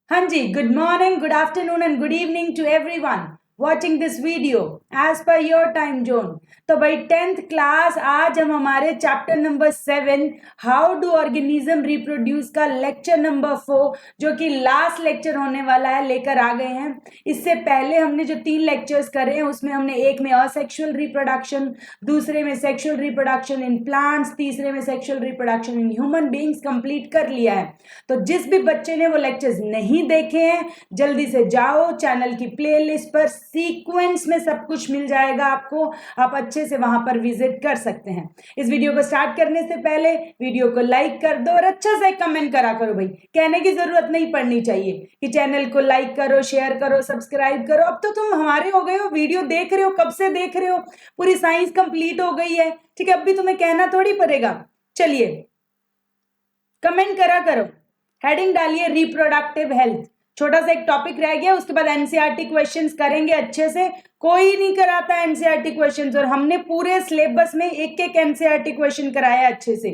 हाँ जी, good morning, good afternoon and good evening to everyone watching this video as per your time zone. तो भाई 10th class आज हम हमारे chapter number 7 how do organism reproduce का lecture number 4 जो कि लास्ट लेक्चर होने वाला है लेकर आ गए हैं। इससे पहले हमने जो 3 लेक्चर्स करे हैं उसमें हमने एक में असेक्सुअल रिप्रोडक्शन, दूसरे में सेक्सुअल रिप्रोडक्शन इन प्लांट्स, तीसरे में sexual reproduction in human beings complete कर लिया है। तो जिस भी बच्चे ने वो लेक्चर्स नहीं देखे हैं जल्दी से जाओ चैनल की प्लेलिस्ट पर, सीक्वेंस में सब कुछ मिल जाएगा आपको, आप अच्छे से वहां पर विजिट कर सकते हैं। इस वीडियो को स्टार्ट करने से पहले वीडियो को लाइक कर दो और अच्छा से कमेंट करा करो। भाई कहने की जरूरत नहीं पड़नी चाहिए कि चैनल को लाइक करो, शेयर करो, सब्सक्राइब करो। अब तो तुम हमारे हो गए हो, वीडियो देख रहे हो, कब से देख रहे हो, पूरी साइंस कंप्लीट हो गई है, ठीक है। अब भी तुम्हें कहना थोड़ी पड़ेगा। चलिए कमेंट करा करो, हेडिंग डालिए रिप्रोडक्टिव हेल्थ। छोटा सा एक टॉपिक रह गया, उसके बाद एनसीईआरटी क्वेश्चंस करेंगे अच्छे से। कोई नहीं कराता एनसीईआरटी क्वेश्चंस और हमने पूरे सिलेबस में एक एक एनसीईआरटी क्वेश्चन कराया अच्छे से,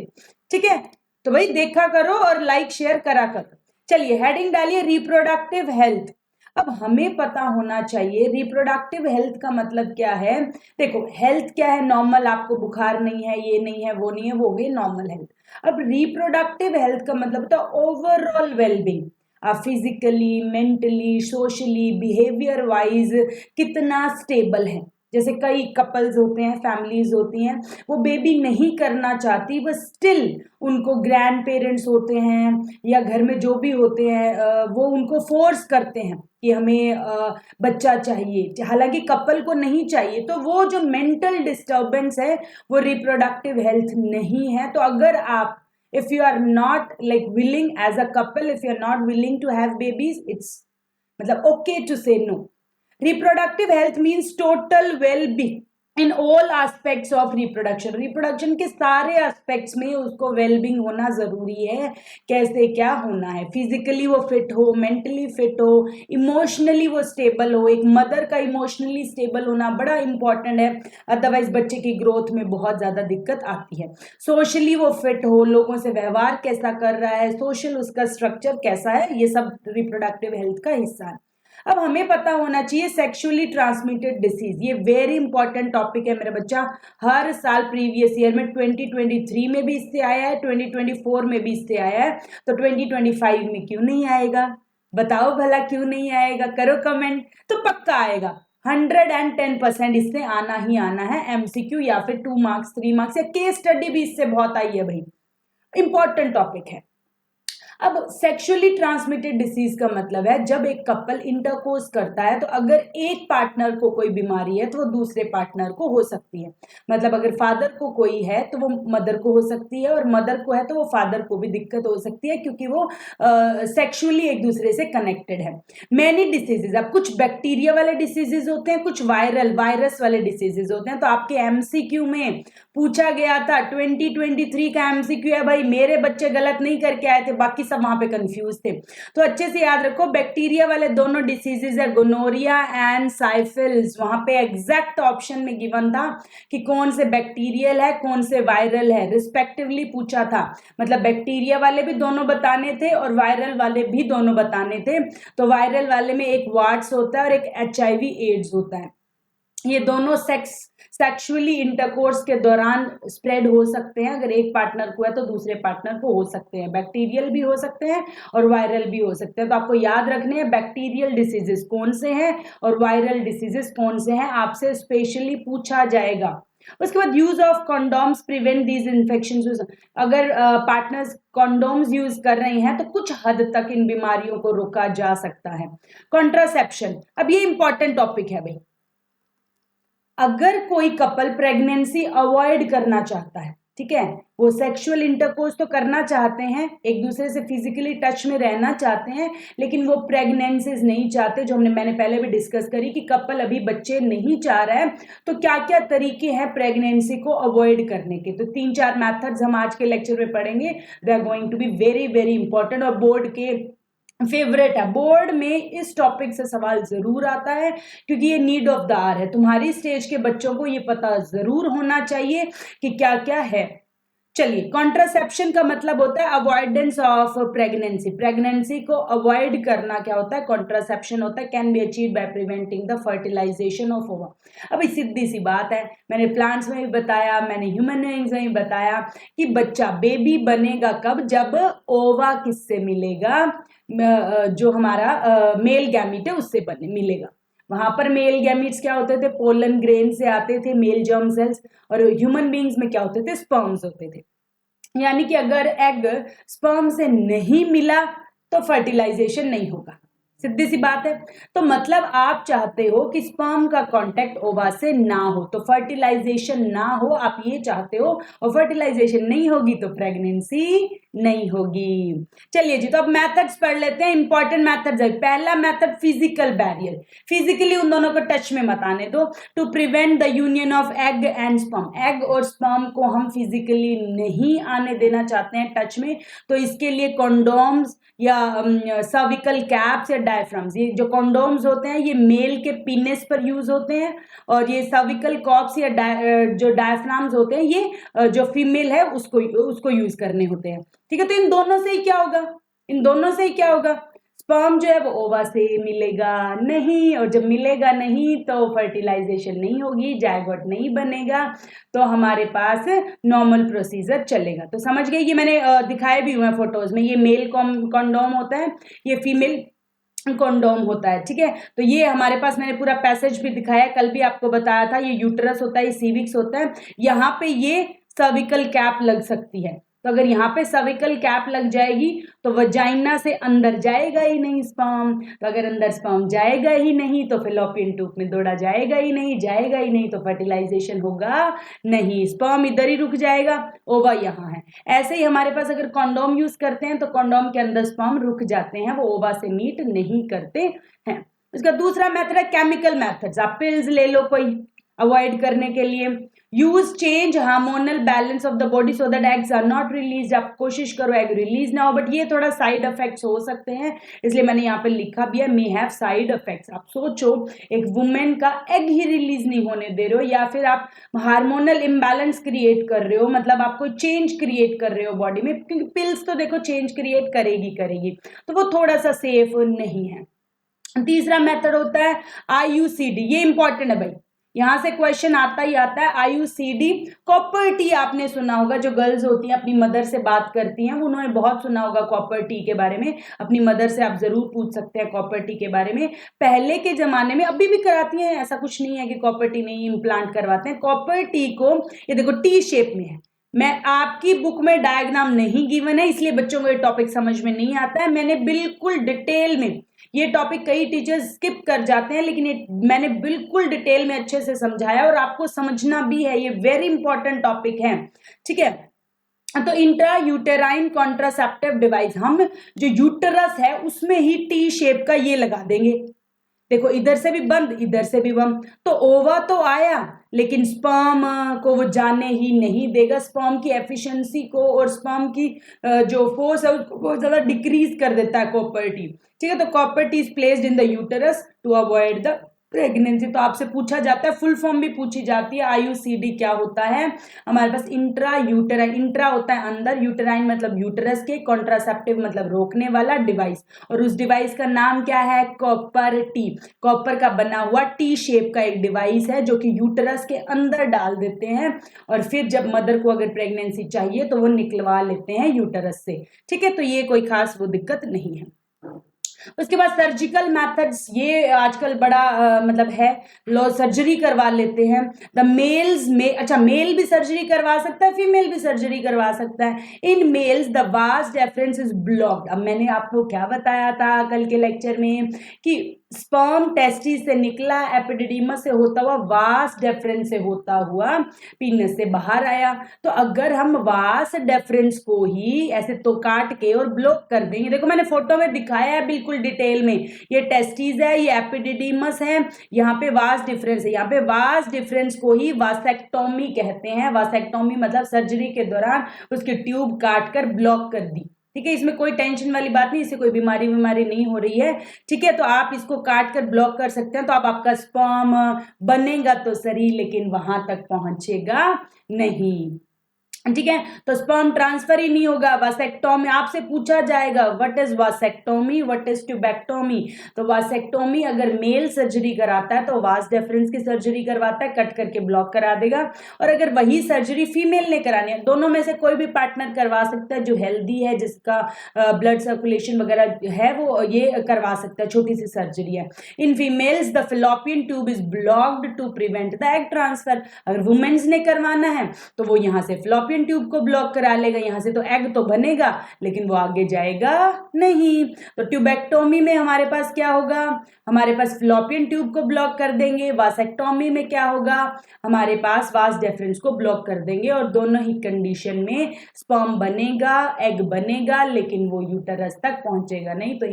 ठीक है। तो भाई देखा करो और लाइक शेयर करा करो। चलिए हेडिंग डालिए रिप्रोडक्टिव हेल्थ। अब हमें पता होना चाहिए रिप्रोडक्टिव हेल्थ का मतलब क्या है। देखो हेल्थ क्या है, नॉर्मल, आपको बुखार नहीं है, ये नहीं है, वो नहीं है, वो हो गई नॉर्मल हेल्थ। अब रिप्रोडक्टिव हेल्थ का मतलब होता है ओवरऑल वेलबींग, आप physically, mentally, socially, behaviour wise कितना स्टेबल है। जैसे कई कपल्स होते हैं, फैमिलीज होती हैं, वो बेबी नहीं करना चाहती, बस स्टिल उनको ग्रैंड पेरेंट्स होते हैं या घर में जो भी होते हैं वो उनको फोर्स करते हैं कि हमें बच्चा चाहिए, हालांकि कपल को नहीं चाहिए। तो वो जो मेंटल डिस्टर्बेंस है वो रिप्रोडक्टिव हेल्थ नहीं है। तो अगर आप if you are not like willing as a couple, if you are not willing to have babies, it's मतलब okay to say no. Reproductive health means total well-being in all aspects of reproduction. Reproduction के सारे aspects में उसको wellbeing होना जरूरी है। कैसे क्या होना है, फिजिकली वो फिट हो, मेंटली फिट हो, इमोशनली वो स्टेबल हो। एक मदर का इमोशनली स्टेबल होना बड़ा इंपॉर्टेंट है, अदरवाइज बच्चे की ग्रोथ में बहुत ज्यादा दिक्कत आती है। सोशली वो फिट हो, लोगों से व्यवहार कैसा कर रहा है, सोशल उसका स्ट्रक्चर कैसा है, ये सब रिप्रोडक्टिव हेल्थ का हिस्सा है। अब हमें पता होना चाहिए सेक्सुअली ट्रांसमिटेड डिसीज, ये वेरी इंपॉर्टेंट टॉपिक है मेरा बच्चा। हर साल प्रीवियस ईयर में 2023 में भी इससे आया है, 2024 में भी इससे आया है, तो 2025 में क्यों नहीं आएगा? बताओ भला क्यों नहीं आएगा, करो कमेंट। तो पक्का आएगा, 110% इससे आना ही आना है। एमसीक्यू या फिर 2 मार्क्स 3 मार्क्स या केस स्टडी भी इससे बहुत आई है भाई, इंपॉर्टेंट टॉपिक है। अब सेक्सुअली ट्रांसमिटेड डिसीज का मतलब है जब एक कपल इंटरकोर्स करता है तो अगर एक पार्टनर को कोई बीमारी है तो वो दूसरे पार्टनर को हो सकती है। मतलब अगर फादर को कोई है तो वो मदर को हो सकती है, और मदर को है तो वो फादर को भी दिक्कत हो सकती है, क्योंकि वो सेक्सुअली एक दूसरे से कनेक्टेड है। मैनी डिसीजेज, अब कुछ बैक्टीरिया वाले डिसीजेज होते हैं, कुछ वायरस वाले डिसीजेज होते हैं। तो आपके एमसीक्यू में पूछा गया था, 2023 का एमसीक्यू है भाई, मेरे बच्चे गलत नहीं करके आए थे, बाकी सब वहां पे कंफ्यूज थे। तो अच्छे से याद रखो, बैक्टीरिया वाले दोनों डिसीजेज है गोनोरिया एंड साइफिल्स। वहां पे एग्जैक्ट ऑप्शन में गिवन था कि कौन से बैक्टीरियल है, कौन से वायरल है, रिस्पेक्टिवली पूछा था। मतलब बैक्टीरिया वाले भी दोनों बताने थे और वायरल वाले भी दोनों बताने थे। तो वायरल वाले में एक वार्ड्स होता है और एक एचआईवी एड्स होता है। ये दोनों सेक्सुअली इंटरकोर्स के दौरान स्प्रेड हो सकते हैं। अगर एक पार्टनर को है तो दूसरे पार्टनर को हो सकते हैं। बैक्टीरियल भी हो सकते हैं और वायरल भी हो सकते हैं। तो आपको याद रखने हैं बैक्टीरियल डिसीजेस कौन से हैं और वायरल डिसीजेस कौन से हैं, आपसे स्पेशली पूछा जाएगा। उसके बाद use of condoms prevent these infection. अगर पार्टनर्स कॉन्डोम्स यूज कर रहे हैं तो कुछ हद तक इन बीमारियों को रोका जा सकता है। कॉन्ट्रासेप्शन, अब ये इंपॉर्टेंट टॉपिक है भाई। अगर कोई कपल प्रेगनेंसी अवॉइड करना चाहता है, ठीक है, वो सेक्सुअल इंटरकोर्स तो करना चाहते हैं, एक दूसरे से फिजिकली टच में रहना चाहते हैं, लेकिन वो प्रेगनेंसीज नहीं चाहते, जो मैंने पहले भी डिस्कस करी कि कपल अभी बच्चे नहीं चाह रहा है, तो क्या क्या तरीके हैं प्रेगनेंसी को अवॉइड करने के। तो 3-4 मेथड्स हम आज के लेक्चर में पढ़ेंगे। They are going to be very very important और बोर्ड के फेवरेट है। बोर्ड में इस टॉपिक से सवाल जरूर आता है, क्योंकि ये नीड ऑफ द आवर है। तुम्हारी स्टेज के बच्चों को ये पता जरूर होना चाहिए कि क्या क्या है। चलिए, कॉन्ट्रासेप्शन का मतलब होता है अवॉइडेंस ऑफ प्रेगनेंसी, प्रेगनेंसी को अवॉइड करना क्या होता है, कॉन्ट्रासेप्शन होता है, can be achieve by preventing the fertilisation of ova. अभी सीधी सी बात है, मैंने प्लांट्स में भी बताया, मैंने ह्यूमन बीइंग्स में भी बताया कि बच्चा बेबी बनेगा कब, जब ओवा किससे मिलेगा, जो हमारा मेल गैमीट है उससे मिलेगा। वहां पर मेल गैमीट्स क्या होते थे, पोलन ग्रेन से आते थे मेल जर्म सेल्स, और ह्यूमन बीइंग्स में क्या होते थे, स्पर्म्स होते थे। यानी कि अगर एग स्पर्म से नहीं मिला तो फर्टिलाइजेशन नहीं होगा, सीधी सी बात है। तो मतलब आप चाहते हो कि स्पर्म का कांटेक्ट ओवा से ना हो तो फर्टिलाइजेशन ना हो, आप ये चाहते हो, और फर्टिलाइजेशन नहीं होगी तो प्रेगनेंसी नहीं होगी। चलिए जी, तो अब मेथड्स पढ़ लेते हैं, इंपॉर्टेंट मेथड्स है। पहला मेथड फिजिकल बैरियर, फिजिकली उन दोनों को टच में मत आने दो, to prevent the union of egg and sperm, egg और स्पर्म को हम फिजिकली नहीं आने देना चाहते हैं टच में, तो इसके लिए कॉन्डोम्स या सर्विकल कैप्स या डायफ्राम्स, ये जो कॉन्डोम्स होते हैं ये मेल के पीनेस पर यूज होते हैं, और ये सर्विकल कॉप्स या जो डायफ्राम्स होते हैं ये जो फीमेल है उसको यूज करने होते हैं। ठीक है, तो इन दोनों से ही क्या होगा, इन दोनों से ही क्या होगा, स्पर्म जो है वो ओवा से मिलेगा नहीं, और जब मिलेगा नहीं तो फर्टिलाइजेशन नहीं होगी, जायगोट नहीं बनेगा, तो हमारे पास नॉर्मल प्रोसीजर चलेगा। तो समझ गए, ये मैंने दिखाए भी हुए हैं फोटोज में, ये मेल कॉन्डोम होता है, ये फीमेल कॉन्डोम होता है। ठीक है, तो ये हमारे पास मैंने पूरा पैसेज भी दिखाया, कल भी आपको बताया था, ये यूटरस होता है, ये सीविक्स होता है, यहाँ पे ये सर्विकल कैप लग सकती है, तो अगर यहाँ पे सर्विकल कैप लग जाएगी तो वजाइना से अंदर जाएगा ही नहीं स्पर्म, तो अगर अंदर स्पर्म जाएगा ही नहीं तो फैलोपियन ट्यूब में दौड़ा जाएगा ही नहीं, तो फर्टिलाइजेशन होगा नहीं, स्पर्म इधर ही रुक जाएगा, ओवा यहाँ है। ऐसे ही हमारे पास अगर कॉन्डोम यूज करते हैं तो कॉन्डोम के अंदर स्पर्म रुक जाते हैं, वो ओवा से मीट नहीं करते हैं। इसका दूसरा मेथड है केमिकल मेथड्स, आप पिल्स ले लो कोई अवॉइड करने के लिए, use change hormonal balance of the body so that eggs are not release, आप कोशिश करो एग रिलीज ना हो, बट ये थोड़ा साइड इफेक्ट्स हो सकते हैं, इसलिए मैंने यहाँ पे लिखा भी है मे हैव साइड इफेक्ट्स। आप सोचो एक वुमेन का एग ही रिलीज नहीं होने दे रहे हो, या फिर आप हार्मोनल इम्बैलेंस क्रिएट कर रहे हो, मतलब आप कोई चेंज क्रिएट कर रहे हो बॉडी में, क्योंकि पिल्स तो देखो चेंज क्रिएट करेगी, तो वो थोड़ा सा सेफ नहीं है। तीसरा मेथड होता है आईयूसीडी, ये इंपॉर्टेंट है भाई, यहां से क्वेश्चन आता ही आता है। आईयूसीडी, कॉपर टी आपने सुना होगा, जो गर्ल्स होती हैं अपनी मदर से बात करती हैं, उन्होंने बहुत सुना होगा कॉपर टी के बारे में, अपनी मदर से आप जरूर पूछ सकते हैं कॉपर टी के बारे में। पहले के जमाने में, अभी भी कराती हैं, ऐसा कुछ नहीं है कि कॉपर टी नहीं इम्प्लांट करवाते हैं। कॉपर टी को, ये देखो टी शेप में है, मैं आपकी बुक में डायग्राम नहीं गिवन है इसलिए बच्चों को ये टॉपिक समझ में नहीं आता है, मैंने बिल्कुल डिटेल में, ये टॉपिक कई टीचर्स स्किप कर जाते हैं, लेकिन ये मैंने बिल्कुल डिटेल में अच्छे से समझाया, और आपको समझना भी है, ये वेरी इंपॉर्टेंट टॉपिक है। ठीक है, तो इंट्रा यूटेराइन कॉन्ट्रासेप्टिव डिवाइस, हम जो यूटरस है उसमें ही टी शेप का ये लगा देंगे, देखो इधर से भी बंद इधर से भी बंद, तो ओवा तो आया लेकिन स्पर्म को वो जाने ही नहीं देगा, स्पर्म की एफिशिएंसी को और स्पर्म की जो फोर्स है उसको बहुत ज्यादा डिक्रीज कर देता है कॉपर टी। ठीक है, तो copper T is placed in the uterus to avoid the pregnancy. तो आपसे पूछा जाता है, फुल फॉर्म भी पूछी जाती है, आईयूसीडी क्या होता है, हमारे पास इंट्रा यूटेराइन, इंट्रा होता है अंदर, यूटेराइन मतलब यूटरस के, कॉन्ट्रासेप्टिव मतलब रोकने वाला डिवाइस, और उस डिवाइस का नाम क्या है, कॉपर टी, कॉपर का बना हुआ टी शेप का एक डिवाइस है जो कि यूटरस के अंदर डाल देते हैं, और फिर जब मदर को अगर प्रेगनेंसी चाहिए तो वो निकलवा लेते हैं यूटरस से। ठीक है, तो ये कोई खास वो दिक्कत नहीं है। उसके बाद सर्जिकल मेथड्स, ये आजकल बड़ा मतलब है, लोग सर्जरी करवा लेते हैं। द मेल्स में, अच्छा मेल भी सर्जरी करवा सकता है, फीमेल भी सर्जरी करवा सकता है। In males the vas deferens is blocked. अब मैंने आपको क्या बताया था कल के लेक्चर में कि स्पर्म टेस्टिस से निकला, एपिडिडीमस से होता हुआ, वास डेफरेंस से होता हुआ पीनस से बाहर आया। तो अगर हम वास डेफरेंस को ही ऐसे तो काट के और ब्लॉक कर देंगे, देखो मैंने फोटो में दिखाया है बिल्कुल डिटेल में, ये टेस्टिस है, ये एपिडिडीमस है, यहाँ पे वास डिफरेंस है, यहाँ पे वास डिफरेंस को ही वासेक्टोमी कहते हैं। वासेक्टोमी मतलब सर्जरी के दौरान उसकी ट्यूब काट कर ब्लॉक कर दी। ठीक है, इसमें कोई टेंशन वाली बात नहीं, इससे कोई बीमारी नहीं हो रही है। ठीक है, तो आप इसको काट कर ब्लॉक कर सकते हैं, तो आप आपका स्पर्म बनेगा तो सही लेकिन वहां तक पहुंचेगा नहीं। ठीक है, तो स्पर्म ट्रांसफर ही नहीं होगा। वासेक्टोमी आपसे पूछा जाएगा what is vasectomy, what is tubectomy. तो वासेक्टोमी अगर मेल सर्जरी कराता है तो वास डेफरेंस की सर्जरी करवाता है, कट करके ब्लॉक करा देगा। और अगर वही सर्जरी फीमेल ने करानी है, दोनों में से कोई भी पार्टनर करवा सकता है, जो हेल्दी है, जिसका ब्लड सर्कुलेशन वगैरह है, वो ये करवा सकता है, छोटी सी सर्जरी है। In females the fallopian tube is blocked to prevent the egg transfer. अगर वुमेन्स ने करवाना है तो वो यहाँ से फिलोपियन ट्यूब को ब्लॉक करा लेगा, यहाँ से तो एग तो बनेगा लेकिन वो आगे जाएगा नहीं। तो ट्यूबेक्टोमी में हमारे पास क्या होगा, हमारे पास फिलोपियन ट्यूब को ब्लॉक कर देंगे। वासेक्टोमी में क्या होगा, हमारे पास वास डेफरेंस को ब्लॉक कर देंगे। और दोनों ही कंडीशन में स्पर्म बनेगा, एग बनेगा, लेकिन वो यूटरस तक पहुंचेगा नहीं। तो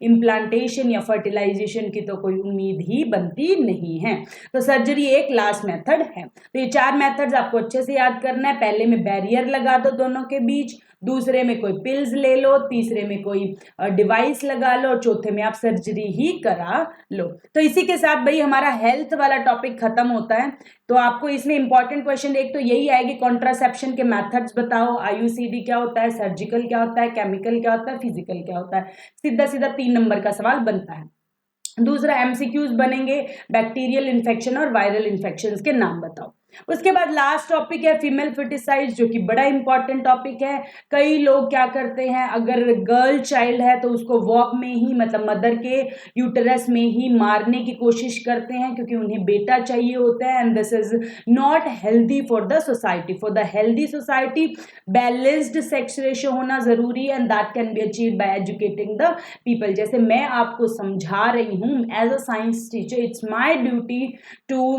इम्प्लांटेशन या फर्टिलाइजेशन की तो कोई उम्मीद ही बनती नहीं है। तो सर्जरी एक लास्ट मेथड है। तो ये 4 मेथड्स आपको अच्छे से याद करना है। पहले में बैरियर लगा दो दोनों के बीच, दूसरे में कोई पिल्स ले लो, तीसरे में कोई डिवाइस लगा लो, और चौथे में आप सर्जरी ही करा लो। तो इसी के साथ भाई हमारा हेल्थ वाला टॉपिक खत्म होता है। तो आपको इसमें इंपॉर्टेंट क्वेश्चन एक तो यही आएगी, कॉन्ट्रासेप्शन के मेथड्स बताओ, आईयूसीडी क्या होता है, सर्जिकल क्या होता है, केमिकल क्या होता है, फिजिकल क्या होता है। सीधा सीधा 3 नंबर का सवाल बनता है। दूसरा एमसीक्यूज बनेंगे, बैक्टीरियल इन्फेक्शन और वायरल इन्फेक्शंस के नाम बताओ। उसके बाद लास्ट टॉपिक है फीमेल फर्टिसाइड, जो कि बड़ा इंपॉर्टेंट टॉपिक है। कई लोग क्या करते हैं, अगर गर्ल चाइल्ड है तो उसको वॉक में ही, मतलब मदर के यूटरस में ही मारने की कोशिश करते हैं, क्योंकि उन्हें बेटा चाहिए होता है। And this is not healthy for the society. For the healthy society balanced sex ratio होना जरूरी है, and that can be achieved by educating the people. जैसे मैं आपको समझा रही हूँ as a science teacher, it's my duty to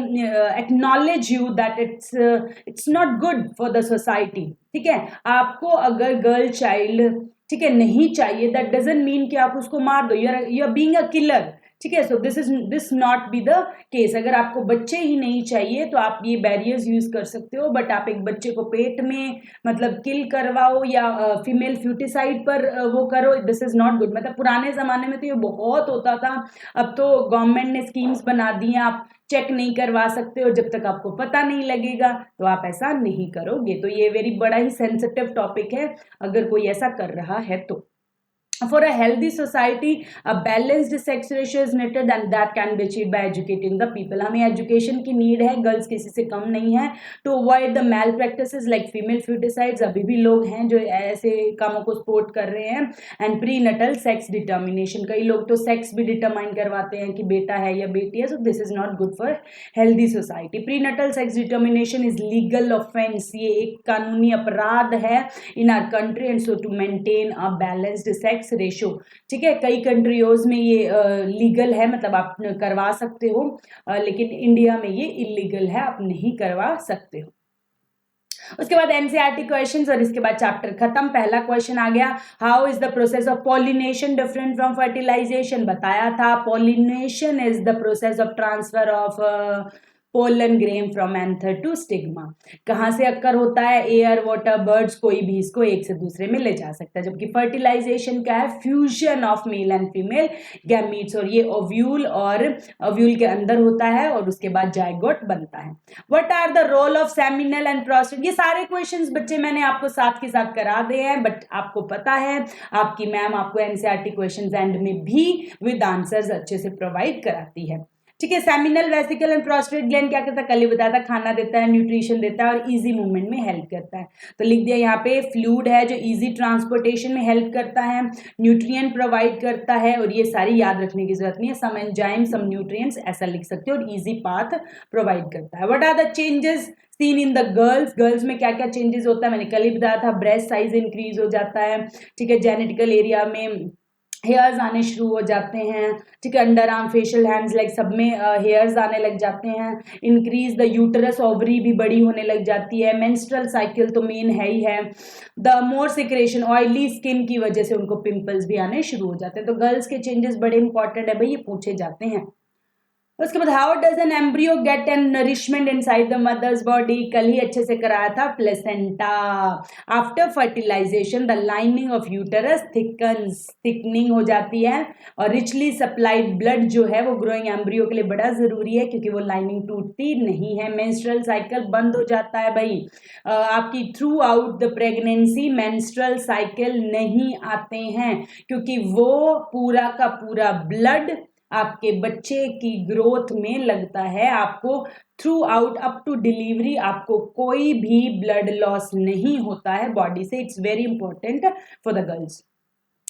acknowledge you that it's not good for the society। ठीक है, आपको अगर गर्ल चाइल्ड, ठीक है, नहीं चाहिए, दैट डजंट मीन कि आप उसको मार दो, you are being a killer. ठीक है, so this not be the case. अगर आपको बच्चे ही नहीं चाहिए तो आप ये बैरियर्स यूज कर सकते हो, बट आप एक बच्चे को पेट में मतलब किल करवाओ या फीमेल फ्यूटिसाइड पर वो करो, दिस इज नॉट गुड। मतलब पुराने जमाने में तो ये बहुत होता था, अब तो गवर्नमेंट ने स्कीम्स बना दी हैं, आप चेक नहीं करवा सकते हो, जब तक आपको पता नहीं लगेगा तो आप ऐसा नहीं करोगे। तो ये वेरी बड़ा ही सेंसिटिव टॉपिक है अगर कोई ऐसा कर रहा है तो। For a healthy society, a balanced sex ratio is needed and that can be achieved by educating the people। हमें एजुकेशन की नीड है, गर्ल्स किसी से कम नहीं है। To avoid the malpractices like female feticides, अभी भी लोग हैं जो ऐसे कामों को सपोर्ट कर रहे हैं। एंड प्रीनटल सेक्स डिटर्मिनेशन, कई लोग तो सेक्स भी डिटरमाइन करवाते हैं कि बेटा है या बेटी है, so this is not good for healthy society. Prenatal sex determination is legal offence, ये एक कानूनी अपराध है in our country, and so to maintain a balanced sex ratio. ठीक है, कई कंट्रीज में ये लीगल है, मतलब आप करवा सकते हो, लेकिन इंडिया में ये इलीगल है, आप नहीं करवा सकते हो। उसके बाद एनसीईआरटी क्वेश्चंस और इसके बाद चैप्टर खत्म। पहला क्वेश्चन आ गया, how is the process of pollination different from fertilisation. बताया था pollination is the process of transfer of pollen grain from anther to stigma. कहाँ से अक्कर होता है, एयर, वाटर, बर्ड्स, कोई भी इसको एक से दूसरे में ले जा सकता है। जबकि फर्टिलाइजेशन क्या है, fusion of male and female gametes, और ये ओव्यूल और ओव्यूल के अंदर होता है और उसके बाद जायगोट बनता है। What are the role of seminal and prostate. ये सारे क्वेश्चंस बच्चे मैंने आपको साथ के साथ करा दिए हैं, बट आपको पता है आपकी मैम आपको एनसीईआरटी क्वेश्चंस एंड में भी विद आंसर्स अच्छे से प्रोवाइड कराती है। ठीक है, seminal vesicle and prostate gland क्या करता है, कल ही बताया था, खाना देता है, न्यूट्रिशन देता है और इजी मूवमेंट में हेल्प करता है। तो लिख दिया यहाँ पे, फ्लूइड है जो इजी ट्रांसपोर्टेशन में हेल्प करता है, न्यूट्रिएंट प्रोवाइड करता है, और ये सारी याद रखने की जरूरत नहीं है, सम एंजाइम सम न्यूट्रिएंट्स ऐसा लिख सकते हो, और इजी पाथ प्रोवाइड करता है। What are the changes seen in the girls. Girls में क्या क्या चेंजेस होता है, मैंने कल ही बताया था, ब्रेस्ट साइज इंक्रीज हो जाता है। ठीक है, जेनेटिकल एरिया में हेयर्स आने शुरू हो जाते हैं। ठीक है, under arm, facial, hands, like सब में हेयर्स आने लग जाते हैं। इंक्रीज द यूटरस, ओवरी भी बड़ी होने लग जाती है। मेंस्ट्रुअल साइकिल तो मेन है ही है। The more secretion, oily skin की वजह से उनको पिंपल्स भी आने शुरू हो जाते हैं। तो गर्ल्स के चेंजेस बड़े इंपॉर्टेंट है भाई, ये पूछे जाते हैं। उसके बाद how does an embryo get an nourishment inside the mother's body, कल ही अच्छे से कराया था, placenta. After fertilisation the lining of uterus thickening हो जाती है और रिचली सप्लाइड ब्लड जो है वो ग्रोइंग एम्ब्रियो के लिए बड़ा जरूरी है क्योंकि वो लाइनिंग टूटती नहीं है। मेंस्ट्रुअल साइकिल बंद हो जाता है भाई, आपकी through out the pregnancy menstrual cycle नहीं आते हैं क्योंकि वो पूरा का पूरा ब्लड आपके बच्चे की ग्रोथ में लगता है। आपको throughout up to delivery आपको कोई भी ब्लड लॉस नहीं होता है बॉडी से। It's very important for the girls.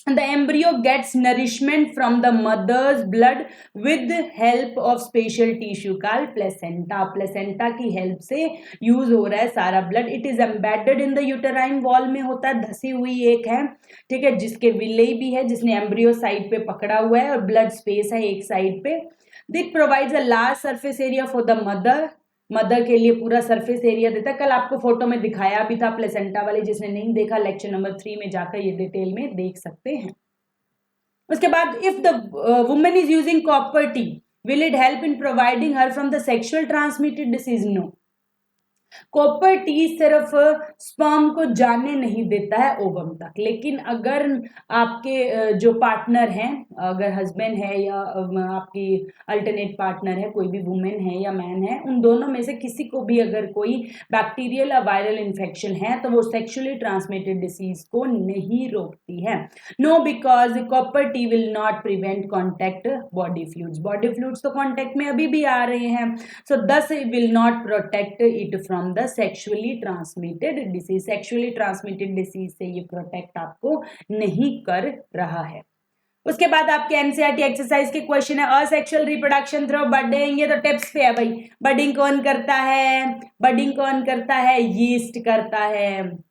The embryo gets nourishment from the mother's blood with help of special tissue called placenta. Placenta की help से use हो रहा है सारा blood. It is embedded in the uterine wall में होता है, धसी हुई एक है, ठीक है, जिसके विलेय भी है जिसने एम्ब्रियो साइड पे पकड़ा हुआ है और ब्लड स्पेस है एक साइड पे। This provides a large surface area for the mother के लिए पूरा सरफेस एरिया देता है। कल आपको फोटो में दिखाया भी था प्लेसेंटा वाले, जिसने नहीं देखा लेक्चर नंबर 3 में जाकर ये डिटेल में देख सकते हैं। उसके बाद if the woman is using copper T will it help in providing her from the sexual transmitted disease? No. Copper T सिर्फ स्पर्म को जाने नहीं देता है ओवम तक, लेकिन अगर आपके जो पार्टनर हैं, अगर हस्बैंड है या आपकी अल्टरनेट पार्टनर है, कोई भी वुमेन है या मैन है, उन दोनों में से किसी को भी अगर कोई बैक्टीरियल या वायरल इन्फेक्शन है तो वो सेक्सुअली ट्रांसमिटेड डिसीज को नहीं रोकती है। No, because copper T will not prevent contact body fluids. Body fluids तो कॉन्टेक्ट में अभी भी आ रहे हैं, so this will not protect it from the sexually transmitted disease. Sexually transmitted disease से ये प्रोटेक्ट आपको नहीं कर रहा है। उसके बाद आपके एनसीईआरटी एक्सरसाइज के क्वेश्चन है असेक्सुअल रिप्रोडक्शन थ्रू बडिंग। ये तो टिप्स पे है भाई। बडिंग कौन करता है? बडिंग कौन करता है? यीस्ट करता है।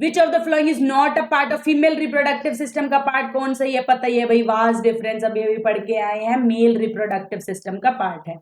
Which of the following is not a part of female reproductive system? का पार्ट कौन सा ही है? पता ही है भाई, वास्ट डिफरेंस अभी अभी पढ़ के आए हैं, मेल रिप्रोडक्टिव सिस्टम का पार्ट है।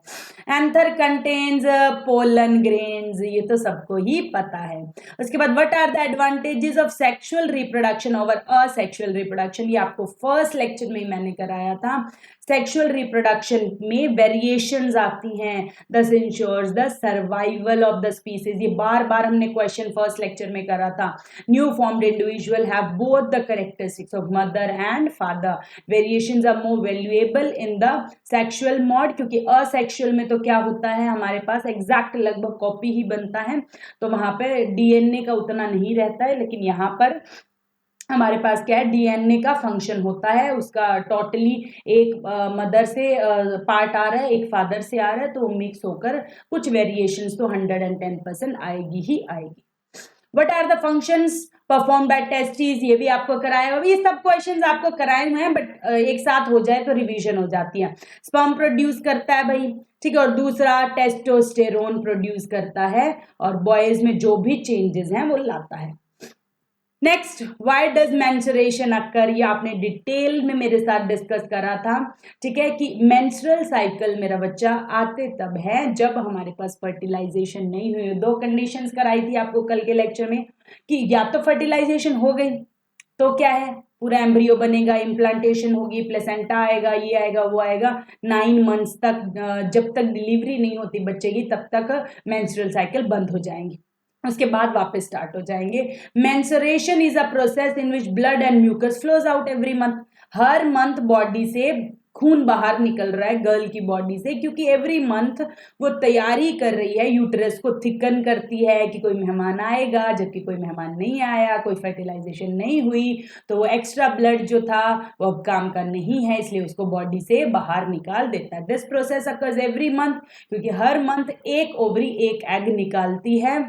एंथर कंटेन्स पोलन ग्रेन्स, ये तो सबको ही पता है। उसके बाद what are the advantages of sexual reproduction over asexual reproduction? ये आपको फर्स्ट लेक्चर में मैंने कराया था। सेक्सुअल रिप्रोडक्शन में वेरिएशंस आती हैं, this ensures the survival of the species. ये बार बार हमने क्वेश्चन फर्स्ट लेक्चर में करा था। New formed individual have both the characteristics of mother and father. Variations are more valuable in the sexual mode, क्योंकि असेक्सुअल में तो क्या होता है, हमारे पास एग्जैक्ट लगभग कॉपी ही बनता है, तो वहां पे डीएनए का उतना नहीं रहता है। लेकिन यहाँ पर हमारे पास क्या है, डीएनए का फंक्शन होता है, उसका टोटली एक मदर से पार्ट आ रहा है, एक फादर से आ रहा है, तो मिक्स होकर कुछ वेरिएशंस तो 110% आएगी ही आएगी। What are the functions performed by testes? ये भी आपको कराया हुआ, ये सब क्वेश्चंस आपको कराए हुए हैं, बट एक साथ हो जाए तो रिवीजन हो जाती है। स्पर्म प्रोड्यूस करता है भाई, ठीक है, और दूसरा टेस्टोस्टेरोन प्रोड्यूस करता है, और बॉयज में जो भी चेंजेस हैं वो लाता है। नेक्स्ट, व्हाई डज मेंस्ट्रुएशन अकर? ये आपने डिटेल में मेरे साथ डिस्कस करा था, ठीक है, कि मेंस्ट्रुअल साइकिल मेरा बच्चा आते तब है जब हमारे पास फर्टिलाइजेशन नहीं हुई। दो कंडीशंस कराई थी आपको कल के लेक्चर में, कि या तो फर्टिलाइजेशन हो गई तो क्या है, पूरा एम्ब्रियो बनेगा, इम्प्लांटेशन होगी, प्लेसेंटा आएगा, ये आएगा, वो आएगा, 9 मंथ्स तक जब तक डिलीवरी नहीं होती बच्चे की तब तक मेंस्ट्रुअल साइकिल बंद हो जाएंगी, उसके बाद वापस स्टार्ट हो जाएंगे। Menstruation is a process in which blood and mucus flows out every month. हर मंथ बॉडी से खून बाहर निकल रहा है गर्ल की बॉडी से, क्योंकि एवरी मंथ वो तैयारी कर रही है, यूट्रस को थिकन करती है कि कोई मेहमान आएगा, जबकि कोई मेहमान नहीं आया, कोई फर्टिलाइजेशन नहीं हुई, तो वो एक्स्ट्रा ब्लड जो था वो अब काम का नहीं है, इसलिए उसको बॉडी से बाहर निकाल देता है। This process occurs every month, क्योंकि हर मंथ एक ओवरी एक एग निकालती है।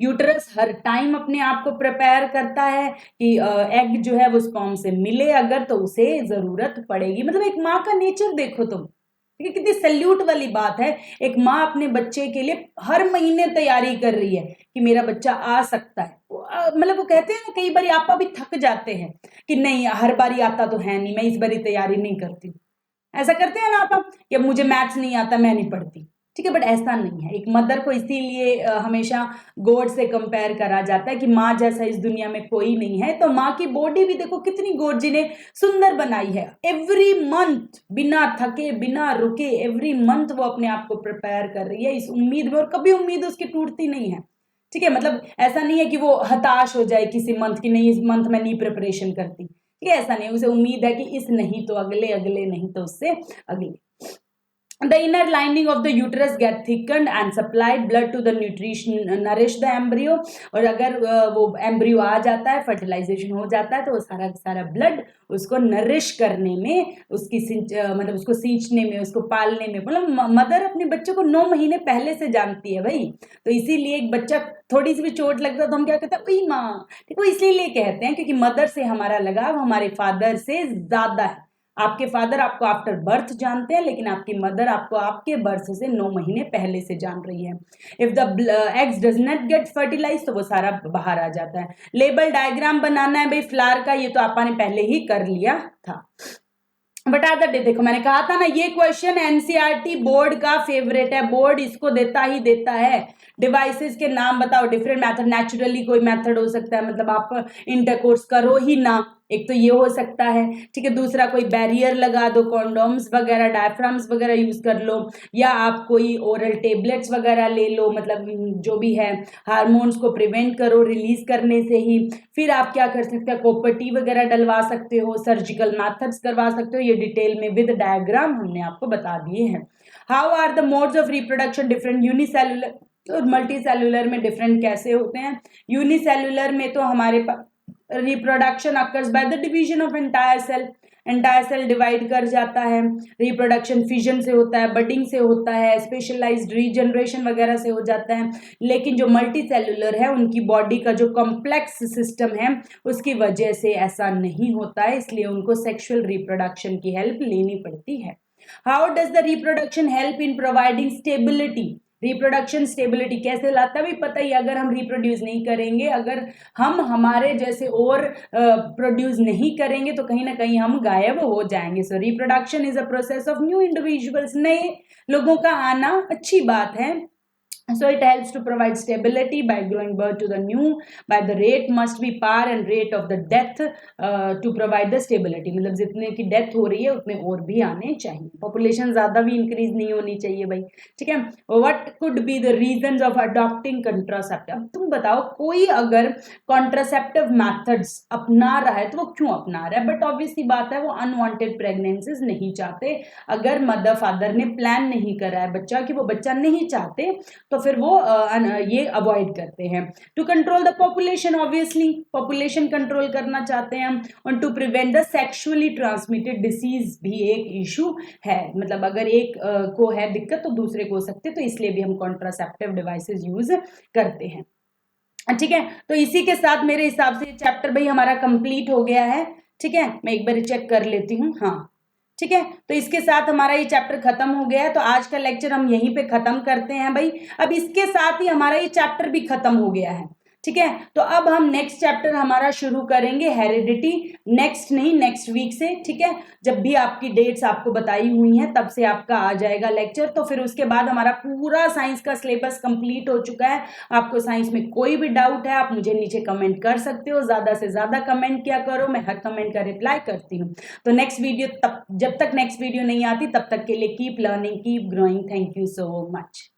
यूटरस हर टाइम अपने आप को प्रिपेयर करता है कि एग जो है वो स्पर्म से मिले अगर, तो उसे जरूरत पड़ेगी। मतलब एक माँ का नेचर देखो तुम, ठीक है, कितनी सैल्यूट वाली बात है। एक माँ अपने बच्चे के लिए हर महीने तैयारी कर रही है कि मेरा बच्चा आ सकता है। मतलब वो कहते हैं कई बार आपा भी थक जाते हैं कि नहीं हर बारी आता तो है नहीं, मैं इस बारी तैयारी नहीं करती। ऐसा करते हैं ना आप, कि मुझे मैथ्स नहीं आता मैं नहीं पढ़ती, ठीक है, बट ऐसा नहीं है। एक मदर को इसीलिए हमेशा गॉड से कंपेयर करा जाता है कि माँ जैसा इस दुनिया में कोई नहीं है। तो माँ की बॉडी भी देखो कितनी गॉड जी ने सुंदर बनाई है। एवरी मंथ बिना थके बिना रुके एवरी मंथ वो अपने आप को प्रिपेयर कर रही है इस उम्मीद में, और कभी उम्मीद उसकी टूटती नहीं है। ठीक है, मतलब ऐसा नहीं है कि वो हताश हो जाए किसी मंथ की, नहीं इस मंथ में नहीं प्रिपरेशन करती, ठीक है, ऐसा नहीं। उसे उम्मीद है कि इस नहीं तो अगले, अगले नहीं तो उससे अगले। The inner lining of the uterus get thickened and supplied blood to the nutrition nourish the embryo। और अगर वो एम्ब्रियो आ जाता है, फर्टिलाइजेशन हो जाता है, तो वो सारा सारा ब्लड उसको नरिश करने में, उसकी मतलब उसको सींचने में, उसको पालने में, मतलब मदर अपने बच्चे को 9 महीने पहले से जानती है भाई। तो इसीलिए एक बच्चा थोड़ी सी भी चोट लगता है तो हम क्या कहते हैं, ओई माँ, ठीक है, इसलिए कहते हैं क्योंकि मदर से हमारा लगाव हमारे फादर से ज्यादा है। आपके फादर आपको आफ्टर बर्थ जानते हैं, लेकिन आपकी मदर आपको आपके बर्थ से 9 महीने पहले से जान रही है। If the eggs does not get fertilise तो वो सारा बाहर आ जाता है। लेबल डायग्राम बनाना है भाई फ्लावर का, ये तो आपने पहले ही कर लिया था। बता दे, देखो मैंने कहा था ना ये क्वेश्चन एनसीईआरटी बोर्ड का फेवरेट है, बोर्ड इसको देता ही देता है। डिवाइसेस के नाम बताओ, डिफरेंट मेथड, नेचुरली कोई मेथड हो सकता है, मतलब आप इंटरकोर्स करो ही ना, एक तो ये हो सकता है, ठीक है। दूसरा कोई बैरियर लगा दो, कॉन्डोम्स वगैरह, डायफ्राम्स वगैरह यूज कर लो, या आप कोई ओरल टेबलेट्स वगैरह ले लो, मतलब जो भी है हार्मोन्स को प्रिवेंट करो रिलीज करने से ही। फिर आप क्या कर सकते हो, कॉपर टी वगैरह डलवा सकते हो, सर्जिकल मेथड्स करवा सकते हो, ये डिटेल में विद डायग्राम हमने आपको बता दिए हैं। How are the modes of reproduction different, unicellular और मल्टी सेलुलर में डिफरेंट कैसे होते हैं। यूनिसेलुलर में तो हमारे पास reproduction occurs by the division of entire cell, entire cell divide कर जाता है। रिप्रोडक्शन फिजन से होता है, बडिंग से होता है, स्पेशलाइज्ड रीजनरेशन वगैरह से हो जाता है। लेकिन जो मल्टी सेलुलर है उनकी बॉडी का जो कॉम्प्लेक्स सिस्टम है उसकी वजह से ऐसा नहीं होता है, इसलिए उनको सेक्सुअल रिप्रोडक्शन की हेल्प लेनी पड़ती है। How does the reproduction help in providing stability, reproduction stability कैसे लाता है भी पता ही, अगर हम रिप्रोड्यूस नहीं करेंगे, अगर हम हमारे जैसे और प्रोड्यूस नहीं करेंगे तो कहीं ना कहीं हम गायब हो जाएंगे। सो reproduction is a process of new individuals, नए लोगों का आना अच्छी बात है। So it helps to provide stability by growing birth to the new, by the rate must be par and rate of the death to provide the stability, मतलब जितने की डेथ हो रही है उतने और भी आने चाहिए, पॉपुलेशन ज्यादा भी इंक्रीज नहीं होनी चाहिए भाई, ठीक है। What could be the reasons of adopting contraceptive, अब तुम बताओ कोई अगर कॉन्ट्रासेप्टिव मेथड्स अपना रहा है तो वो क्यों अपना रहा है, बट ऑब्वियसली बात है वो अनवांटेड प्रेगनेंसीज नहीं चाहते। अगर मदर फादर ने प्लान नहीं करा है बच्चा कि वो बच्चा नहीं चाहते तो फिर वो ये अवॉइड करते हैं। To control the population, obviously population control करना चाहते हैं हम, और to prevent the sexually transmitted disease भी एक इशू है, मतलब अगर एक को है दिक्कत तो दूसरे को हो सकते, तो इसलिए भी हम कॉन्ट्रासेप्टिव डिवाइसेस यूज करते हैं, ठीक है। तो इसी के साथ मेरे हिसाब से चैप्टर भाई हमारा कंप्लीट हो गया है, ठीक है। मैं एक बार चेक कर लेती हूँ, हाँ ठीक है। तो इसके साथ हमारा ये चैप्टर खत्म हो गया है, तो आज का लेक्चर हम यहीं पे खत्म करते हैं भाई। अब इसके साथ ही हमारा ये चैप्टर भी खत्म हो गया है, ठीक है। तो अब हम नेक्स्ट चैप्टर हमारा शुरू करेंगे हेरिडिटी, नेक्स्ट नहीं नेक्स्ट वीक से, ठीक है। जब भी आपकी डेट्स आपको बताई हुई हैं तब से आपका आ जाएगा लेक्चर, तो फिर उसके बाद हमारा पूरा साइंस का सिलेबस कंप्लीट हो चुका है। आपको साइंस में कोई भी डाउट है आप मुझे नीचे कमेंट कर सकते हो, ज्यादा से ज्यादा कमेंट किया करो, मैं हर कमेंट का रिप्लाई करती हूँ। तो नेक्स्ट वीडियो तब, जब तक नेक्स्ट वीडियो नहीं आती तब तक के लिए keep learning, keep growing, thank you so much.